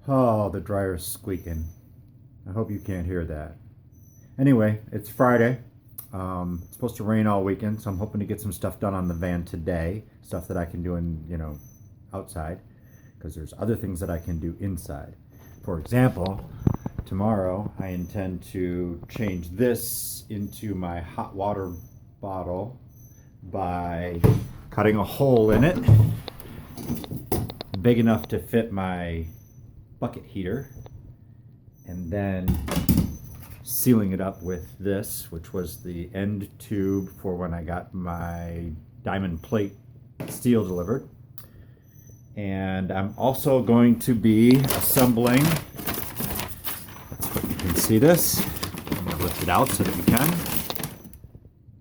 Oh, the dryer's squeaking. I hope you can't hear that. Anyway, it's Friday. It's supposed to rain all weekend, so I'm hoping to get some stuff done on the van today. Stuff that I can do outside, because there's other things that I can do inside. For example, tomorrow I intend to change this into my hot water bottle by cutting a hole in it big enough to fit my bucket heater, and then sealing it up with this, which was the end tube for when I got my diamond plate steel delivered. And I'm also going to be assembling, let's hope you can see this. I'm going to lift it out so that you can.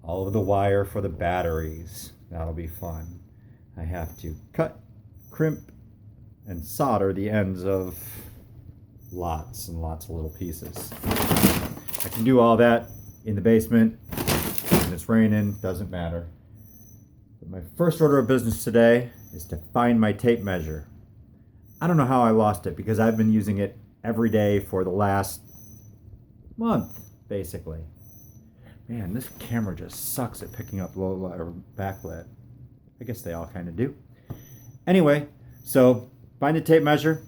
All of the wire for the batteries. That'll be fun. I have to cut, crimp, and solder the ends of lots and lots of little pieces. I can do all that in the basement, and it's raining, doesn't matter. But my first order of business today is to find my tape measure. I don't know how I lost it, because I've been using it every day for the last month, basically. Man, this camera just sucks at picking up low light or backlit. I guess they all kind of do. Anyway, so find the tape measure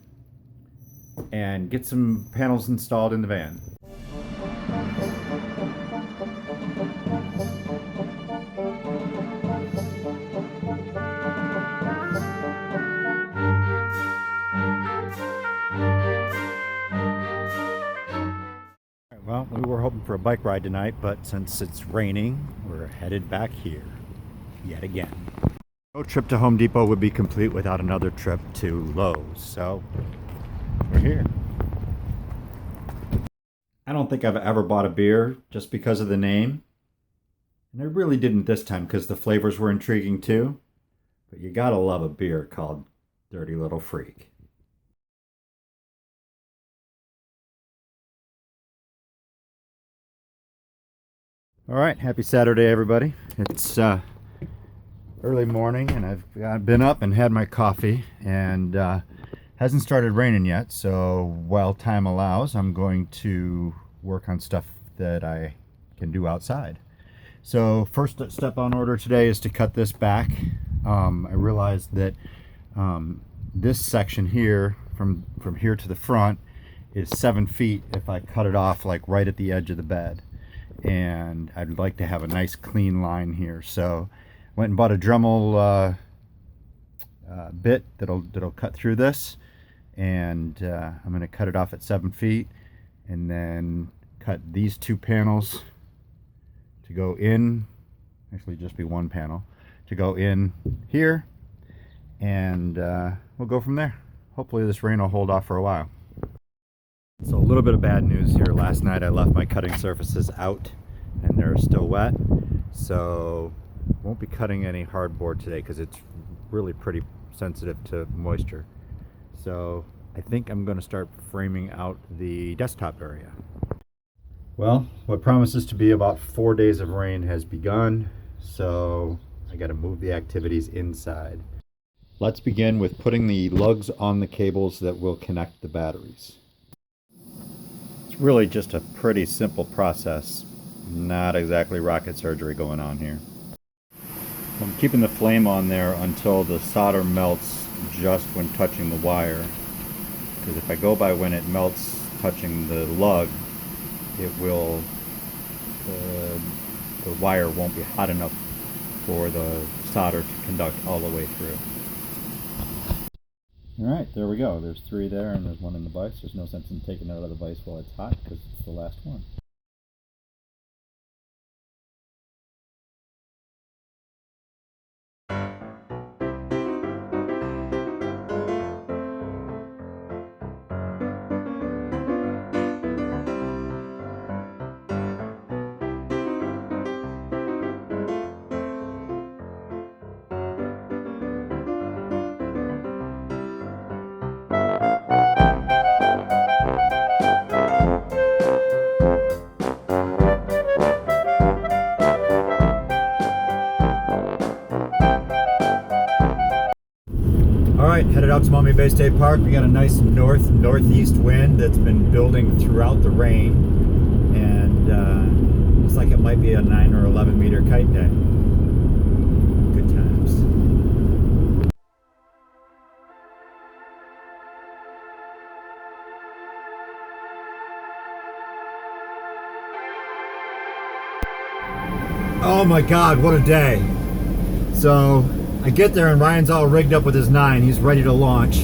and get some panels installed in the van. Well, we were hoping for a bike ride tonight, but since it's raining, we're headed back here yet again. No trip to Home Depot would be complete without another trip to Lowe's, so we're here. I don't think I've ever bought a beer just because of the name, and I really didn't this time because the flavors were intriguing too, but you gotta love a beer called Dirty Little Freak. All right, happy Saturday, everybody. It's early morning, and I've been up and had my coffee, and hasn't started raining yet. So while time allows, I'm going to work on stuff that I can do outside. So first step on order today is to cut this back. I realized that this section here, from here to the front, is 7 feet if I cut it off like right at the edge of the bed. And I'd like to have a nice clean line here, so went and bought a Dremel bit that'll cut through this, and I'm going to cut it off at 7 feet, and then cut these two panels to go in, actually just be one panel to go in here, and we'll go from there. Hopefully this rain will hold off for a while. So a little bit of bad news here. Last night I left my cutting surfaces out and they're still wet, so won't be cutting any hardboard today because it's really pretty sensitive to moisture. So I think I'm going to start framing out the desktop area. Well, what promises to be about 4 days of rain has begun, so I got to move the activities inside. Let's begin with putting the lugs on the cables that will connect the batteries. Really just a pretty simple process, not exactly rocket surgery going on here. I'm keeping the flame on there until the solder melts just when touching the wire, because if I go by when it melts touching the lug, it will the wire won't be hot enough for the solder to conduct all the way through. Alright, there we go. There's 3 there, and there's 1 in the vise. There's no sense in taking it out of the vise while it's hot, because it's the last one. All right, headed out to Maumee Bay State Park. We got a nice northeast wind that's been building throughout the rain, and looks like it might be a 9 or 11 meter kite day. Good times. Oh my God, what a day. So I get there and Ryan's all rigged up with his 9. He's ready to launch.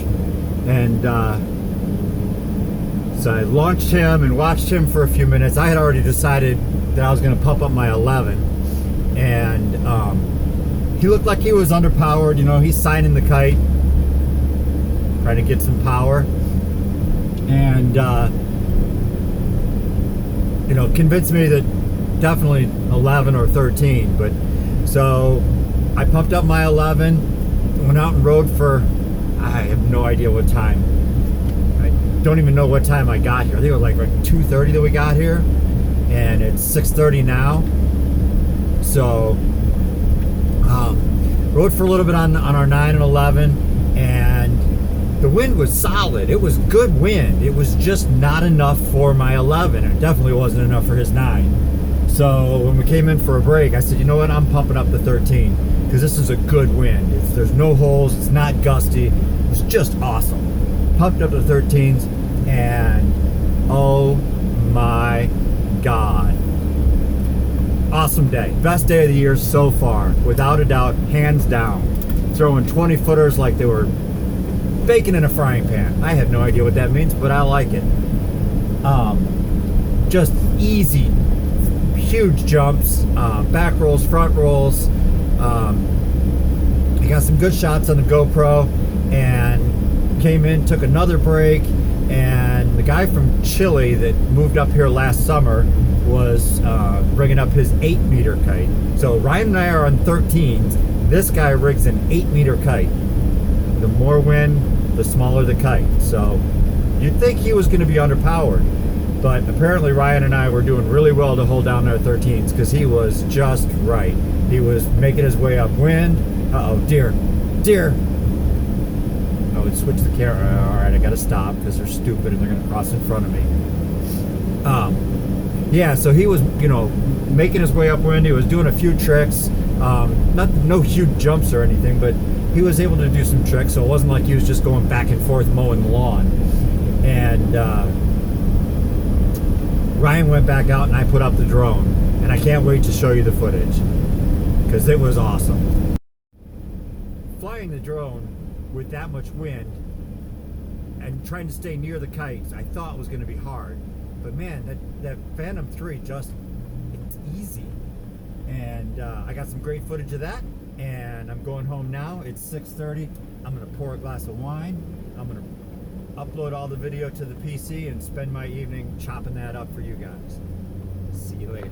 And so I launched him and watched him for a few minutes. I had already decided that I was going to pump up my 11. And he looked like he was underpowered. You know, he's signing the kite, trying to get some power. And, you know, convinced me that definitely 11 or 13. But so I pumped up my 11, went out and rode for, I have no idea what time. I don't even know what time I got here. I think it was like 2:30 that we got here, and it's 6:30 now. So rode for a little bit on our 9 and 11, and the wind was solid. It was good wind. It was just not enough for my 11. It definitely wasn't enough for his 9. So when we came in for a break, I said, you know what, I'm pumping up the 13 because this is a good wind. There's no holes, it's not gusty, it's just awesome. Pumped up the 13s, and oh my God. Awesome day. Best day of the year so far, without a doubt, hands down. Throwing 20 footers like they were bacon in a frying pan. I have no idea what that means, but I like it. Just easy, huge jumps, back rolls, front rolls. I got some good shots on the GoPro, and came in, took another break, and the guy from Chile that moved up here last summer was bringing up his 8 meter kite. So Ryan and I are on 13s. This guy rigs an 8 meter kite. The more wind, the smaller the kite. So you'd think he was going to be underpowered, but apparently Ryan and I were doing really well to hold down our 13s because he was just right. He was making his way upwind. Uh-oh, deer. Oh, it switched the camera. All right, I got to stop because they're stupid and they're going to cross in front of me. Yeah, so he was, you know, making his way upwind. He was doing a few tricks. No huge jumps or anything, but he was able to do some tricks, so it wasn't like he was just going back and forth mowing the lawn. And Ryan went back out and I put up the drone, and I can't wait to show you the footage because it was awesome. Flying the drone with that much wind and trying to stay near the kites, I thought was going to be hard, but man, that Phantom 3 it's easy. And I got some great footage of that, and I'm going home now. It's 6:30. I'm going to pour a glass of wine. I'm going to upload all the video to the PC and spend my evening chopping that up for you guys. See you later.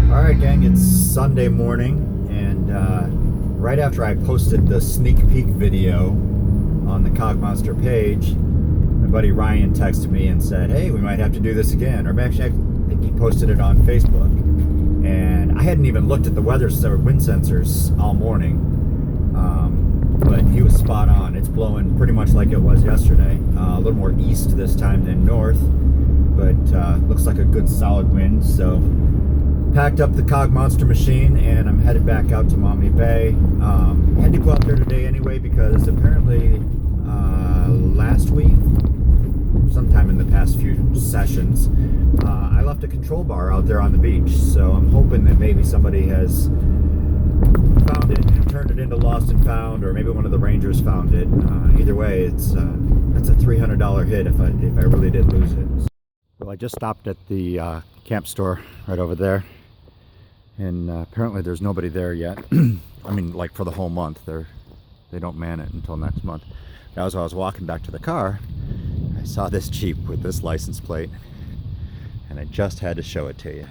Alright gang, it's Sunday morning, and right after I posted the sneak peek video on the Cog Monster page, my buddy Ryan texted me and said, hey, we might have to do this again. Or actually, I think he posted it on Facebook. And I hadn't even looked at the weather or wind sensors all morning, but he was spot on. It's blowing pretty much like it was yesterday. A little more east this time than north, but looks like a good solid wind. So packed up the Cog Monster Machine and I'm headed back out to Maumee Bay. Had to go out there today anyway because apparently last week, sometime in the past few sessions, I left a control bar out there on the beach. So I'm hoping that maybe somebody has found it and turned it into lost and found, or maybe one of the rangers found it. Either way, it's that's a $300 hit if I really did lose it. Well, I just stopped at the camp store right over there. And apparently there's nobody there yet. I mean, like for the whole month. They don't man it until next month. As I was walking back to the car, I saw this Jeep with this license plate, and I just had to show it to you.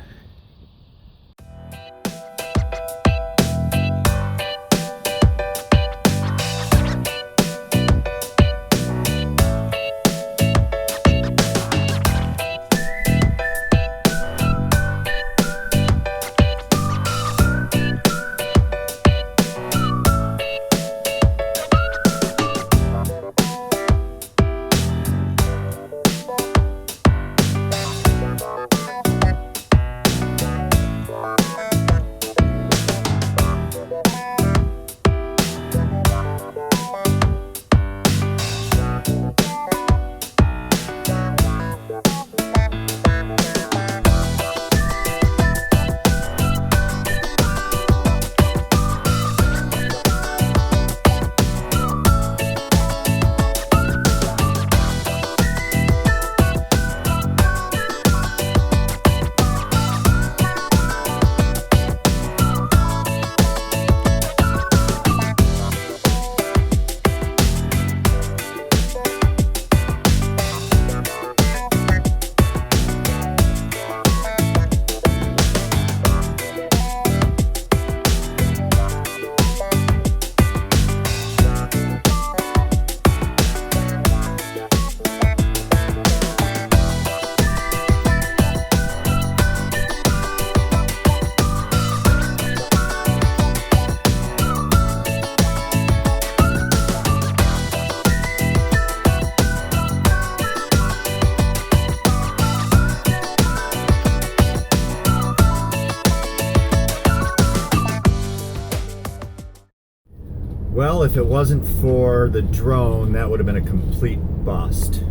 Well, if it wasn't for the drone, that would have been a complete bust.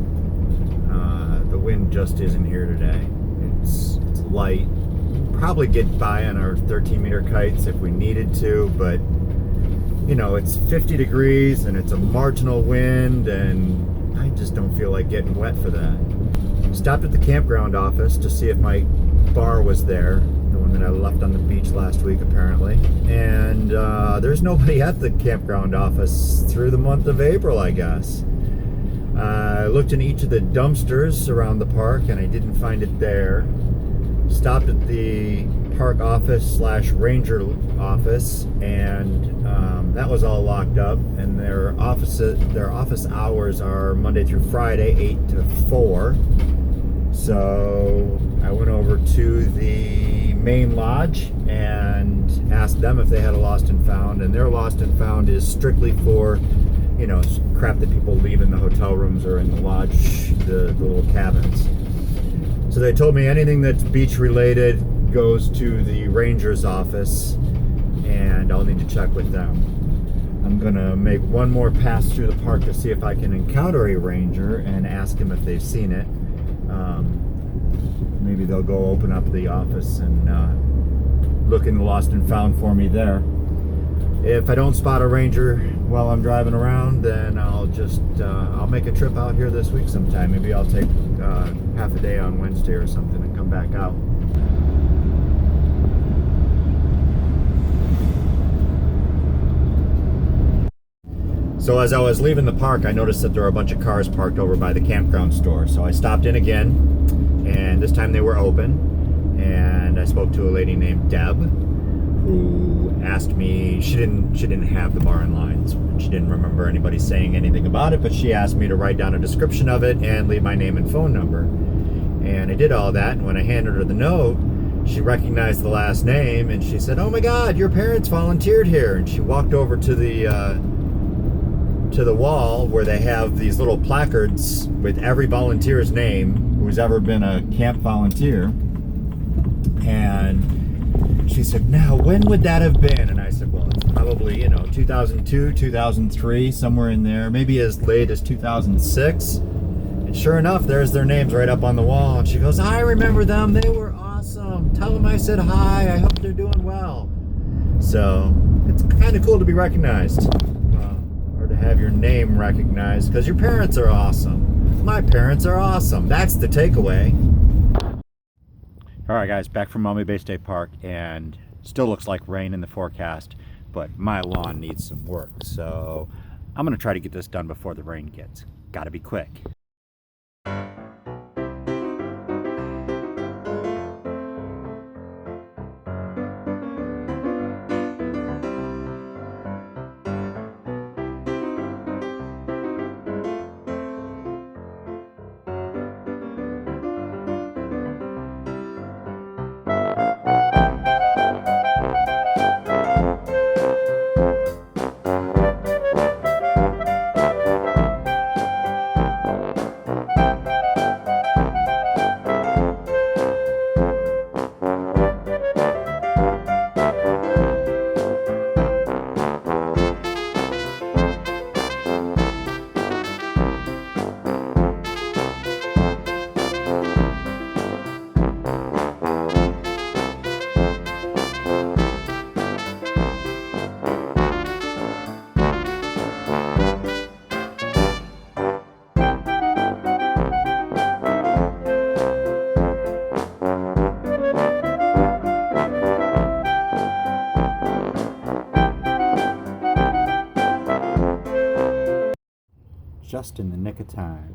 The wind just isn't here today. It's light. probably get by on our 13-meter kites if we needed to, but you know, it's 50 degrees and it's a marginal wind, and I just don't feel like getting wet for that. Stopped at the campground office to see if my bar was there, the one that I left on the beach last week apparently, and there's nobody at the campground office through the month of April, I guess. I looked in each of the dumpsters around the park and I didn't find it there. Stopped at the park office / ranger office, and that was all locked up, and their office hours are Monday through Friday 8 to 4. So I went over to the main lodge and asked them if they had a lost and found, and their lost and found is strictly for, you know, crap that people leave in the hotel rooms or in the lodge, the little cabins. So they told me anything that's beach related goes to the ranger's office, and I'll need to check with them. I'm gonna make one more pass through the park to see if I can encounter a ranger and ask them if they've seen it. Maybe they'll go open up the office and look in the lost and found for me there. If I don't spot a ranger while I'm driving around, then I'll just I'll make a trip out here this week sometime. Maybe I'll take half a day on Wednesday or something and come back out. So as I was leaving the park, I noticed that there were a bunch of cars parked over by the campground store. So I stopped in again, and this time they were open. And I spoke to a lady named Deb, who asked me, she didn't have the bar and lines. She didn't remember anybody saying anything about it, but she asked me to write down a description of it and leave my name and phone number. And I did all that, and when I handed her the note, she recognized the last name, and she said, "Oh my God, your parents volunteered here." And she walked over to the wall where they have these little placards with every volunteer's name who's ever been a camp volunteer. And she said, "Now, when would that have been?" And I said, "Well, it's probably, 2002, 2003, somewhere in there, maybe as late as 2006. And sure enough, there's their names right up on the wall. And she goes, "I remember them. They were awesome. Tell them I said hi. I hope they're doing well." So it's kind of cool to be recognized. Or to have your name recognized, because your parents are awesome. My parents are awesome. That's the takeaway. All right, guys, back from Maumee Bay State Park, and still looks like rain in the forecast, but my lawn needs some work. So I'm going to try to get this done before the rain gets. Got to be quick. Just in the nick of time.